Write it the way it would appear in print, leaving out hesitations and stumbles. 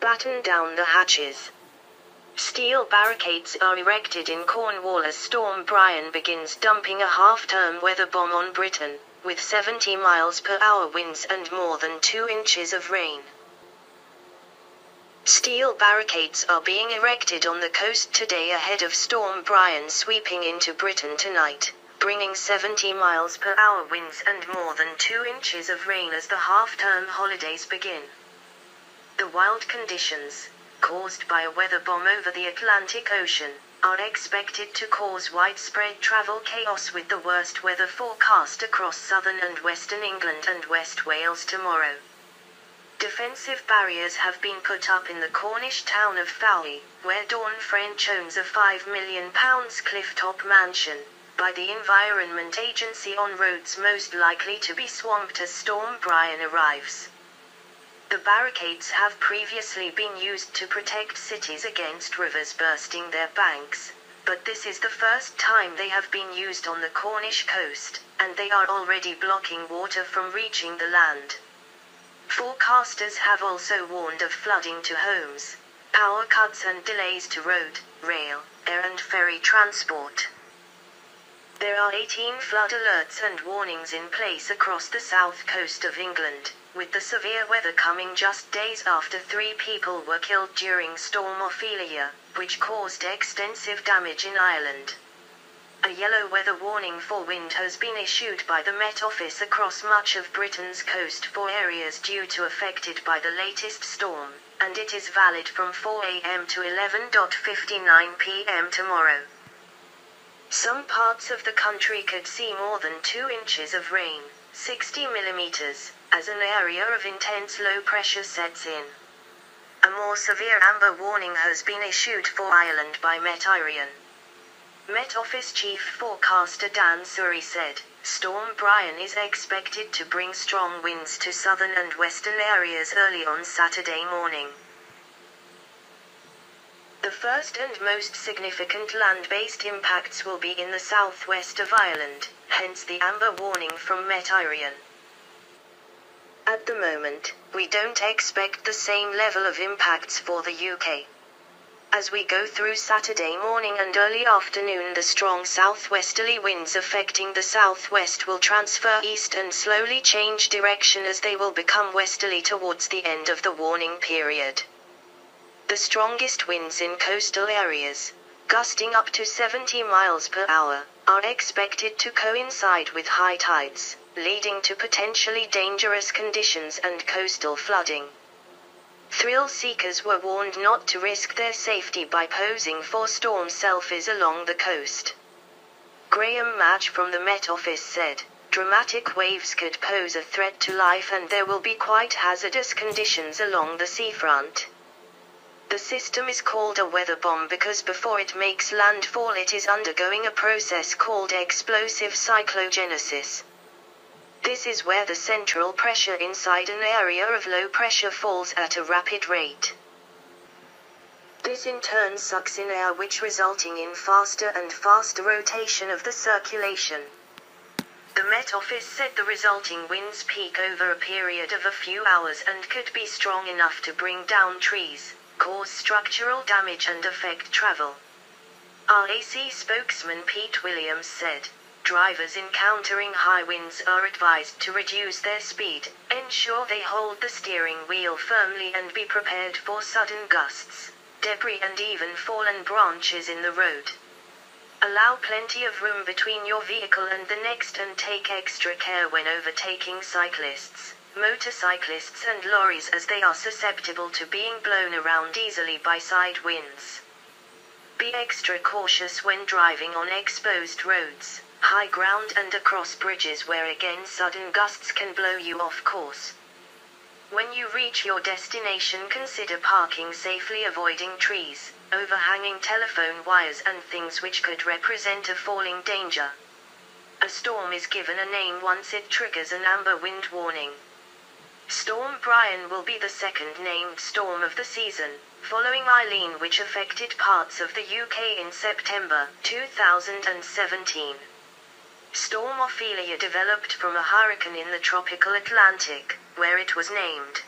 Batten down the hatches. Steel barricades are erected in Cornwall as Storm Brian begins dumping a half-term weather bomb on Britain, with 70 miles per hour winds and more than 2 inches of rain. Steel barricades are being erected on the coast today ahead of Storm Brian sweeping into Britain tonight, bringing 70 miles per hour winds and more than 2 inches of rain as the half-term holidays begin. The wild conditions, caused by a weather bomb over the Atlantic Ocean, are expected to cause widespread travel chaos, with the worst weather forecast across southern and western England and West Wales tomorrow. Defensive barriers have been put up in the Cornish town of Fowey, where Dawn French owns a £5 million cliff-top mansion, by the Environment Agency on roads most likely to be swamped as Storm Brian arrives. The barricades have previously been used to protect cities against rivers bursting their banks, but this is the first time they have been used on the Cornish coast, and they are already blocking water from reaching the land. Forecasters have also warned of flooding to homes, power cuts and delays to road, rail, air and ferry transport. There are 18 flood alerts and warnings in place across the south coast of England, with the severe weather coming just days after 3 people were killed during Storm Ophelia, which caused extensive damage in Ireland. A yellow weather warning for wind has been issued by the Met Office across much of Britain's coast for areas due to affected by the latest storm, and it is valid from 4 a.m. to 11:59 p.m. tomorrow. Some parts of the country could see more than 2 inches of rain, 60 millimeters, as an area of intense low pressure sets in. A more severe amber warning has been issued for Ireland by Met Irian. Met Office Chief Forecaster Dan Surrey said, Storm Brian is expected to bring strong winds to southern and western areas early on Saturday morning. The first and most significant land-based impacts will be in the southwest of Ireland, hence the amber warning from Met Irian. At the moment, we don't expect the same level of impacts for the UK. As we go through Saturday morning and early afternoon, the strong southwesterly winds affecting the southwest will transfer east and slowly change direction as they will become westerly towards the end of the warning period. The strongest winds in coastal areas, gusting up to 70 miles per hour, are expected to coincide with high tides, leading to potentially dangerous conditions and coastal flooding. Thrill seekers were warned not to risk their safety by posing for storm selfies along the coast. Graham Madge from the Met Office said, dramatic waves could pose a threat to life and there will be quite hazardous conditions along the seafront. The system is called a weather bomb because before it makes landfall it is undergoing a process called explosive cyclogenesis. This is where the central pressure inside an area of low pressure falls at a rapid rate. This in turn sucks in air, which resulting in faster and faster rotation of the circulation. The Met Office said the resulting winds peak over a period of a few hours and could be strong enough to bring down trees, cause structural damage and affect travel. RAC spokesman Pete Williams said, drivers encountering high winds are advised to reduce their speed, ensure they hold the steering wheel firmly and be prepared for sudden gusts, debris and even fallen branches in the road. Allow plenty of room between your vehicle and the next and take extra care when overtaking cyclists, motorcyclists and lorries, as they are susceptible to being blown around easily by side winds. Be extra cautious when driving on exposed roads, high ground and across bridges where again sudden gusts can blow you off course. When you reach your destination, consider parking safely, avoiding trees, overhanging telephone wires and things which could represent a falling danger. A storm is given a name once it triggers an amber wind warning. Storm Brian will be the second named storm of the season, following Eileen, which affected parts of the UK in September 2017. Storm Ophelia developed from a hurricane in the tropical Atlantic, where it was named